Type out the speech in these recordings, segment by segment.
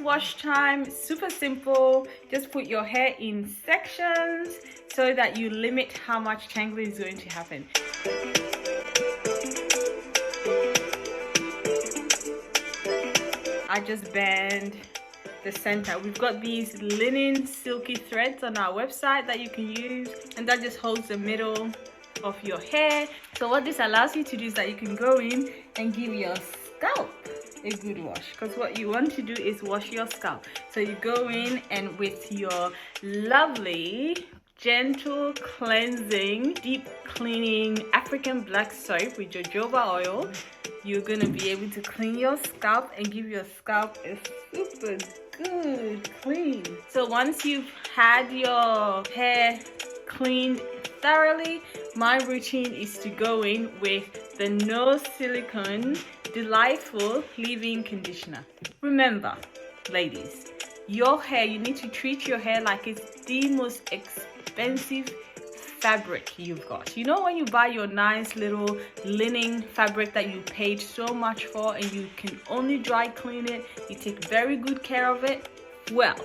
wash time, super simple. Just put your hair in sections so that you limit how much tangling is going to happen. I just bend the center. We've got these linen silky threads on our website that you can use, and that just holds the middle of your hair. So what this allows you to do is that you can go in and give your scalp a good wash, because what you want to do is wash your scalp. So you go in and with your lovely gentle cleansing deep cleaning African black soap with jojoba oil, you're gonna be able to clean your scalp and give your scalp a super good clean. So once you've had your hair cleaned thoroughly, my routine is to go in with the no silicone delightful leave-in conditioner. Remember, ladies, your hair, you need to treat your hair like it's the most expensive fabric you've got. You know, when you buy your nice little linen fabric that you paid so much for and you can only dry clean it, you take very good care of it? Well,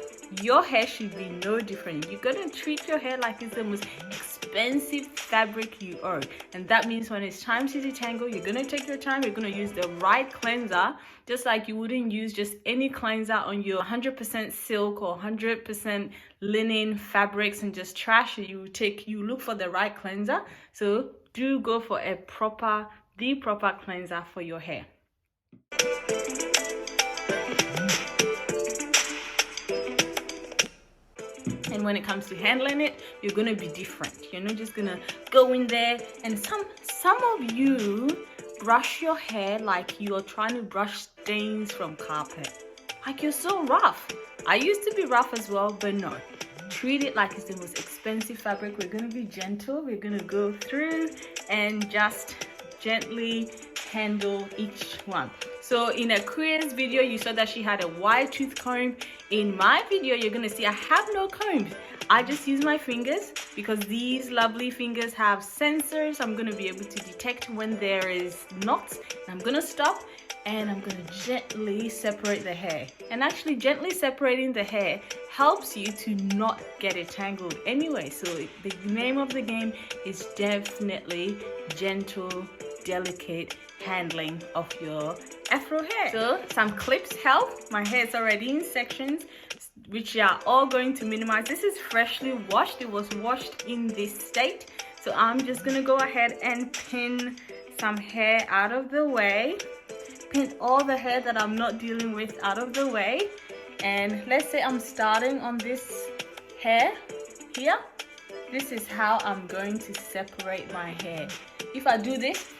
your hair should be no different. You're gonna treat your hair like it's the most expensive fabric you own, and that means when it's time to detangle, you're gonna take your time. You're gonna use the right cleanser, just like you wouldn't use just any cleanser on your 100% silk or 100% linen fabrics and just trash it. You look for the right cleanser. So do go for the proper cleanser for your hair. And when it comes to handling it, you're gonna be different. You're not just gonna go in there, and some of you brush your hair like you're trying to brush stains from carpet. Like you're so rough. I used to be rough as well, but no. Treat it like it's the most expensive fabric. We're gonna be gentle. We're gonna go through and just gently handle each one. So in a Korea's video, you saw that she had a wide tooth comb. In my video, you're gonna see I have no combs. I just use my fingers because these lovely fingers have sensors. I'm gonna be able to detect when there is knots. I'm gonna stop and I'm gonna gently separate the hair. And actually gently separating the hair helps you to not get it tangled anyway. So the name of the game is definitely gentle, delicate handling of your Afro hair. So some clips help. My hair is already in sections, which are all going to minimize. This is freshly washed. It was washed in this state. So I'm just gonna go ahead and pin some hair out of the way. Pin all the hair that I'm not dealing with out of the way. And let's say I'm starting on this hair here. This is how I'm going to separate my hair. If I do this,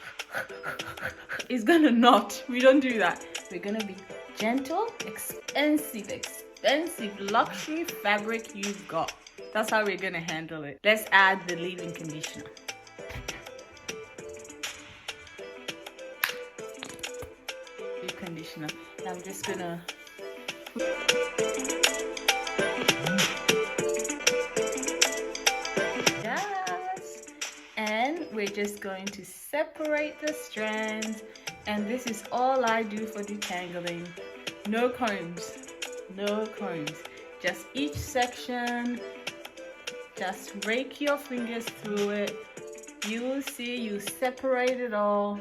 it's gonna knot. We don't do that. We're gonna be gentle, expensive luxury fabric you've got. That's how we're gonna handle it. Let's add the leave-in conditioner. Conditioner. I'm just gonna and we're just going to separate the strands, and this is all I do for detangling. No combs, just each section, just rake your fingers through it. You will see you separate it all.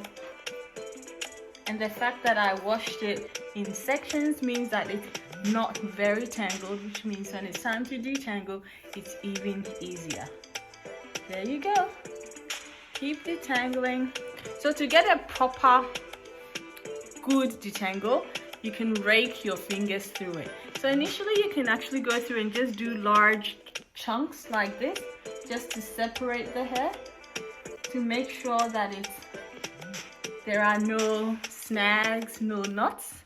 And the fact that I washed it in sections means that it's not very tangled, which means when it's time to detangle, it's even easier. There you go. Keep detangling. So to get a proper good detangle, you can rake your fingers through it. So initially you can actually go through and just do large chunks like this, just to separate the hair, to make sure that there are no snags, no knots.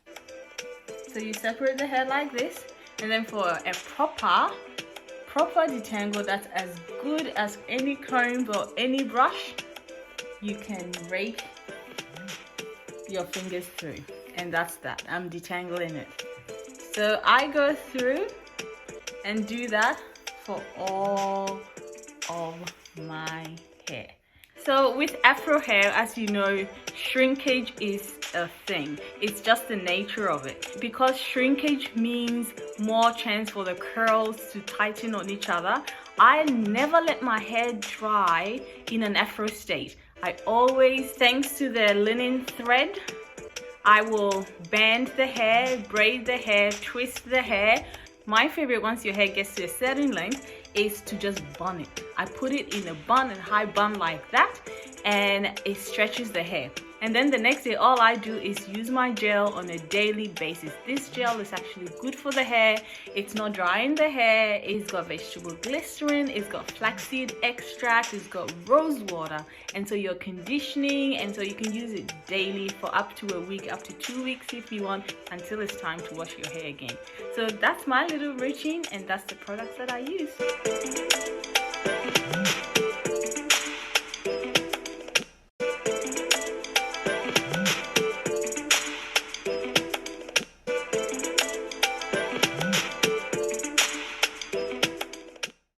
So you separate the hair like this, and then for a proper detangle that's as good as any comb or any brush, you can rake your fingers through, and that's that. I'm detangling it. So I go through and do that for all of my hair. So with Afro hair, as you know, shrinkage is a thing. It's just the nature of it. Because shrinkage means more chance for the curls to tighten on each other, I never let my hair dry in an Afro state. I always, thanks to the linen thread, I will band the hair, braid the hair, twist the hair. My favorite, once your hair gets to a certain length, is to just bun it. I put it in a bun, a high bun like that, and it stretches the hair. And then the next day, all I do is use my gel on a daily basis. This gel is actually good for the hair. It's not drying the hair. It's got vegetable glycerin. It's got flaxseed extract. It's got rose water. And so you're conditioning, and so you can use it daily for up to a week, up to 2 weeks if you want, until it's time to wash your hair again. So that's my little routine, and that's the products that I use.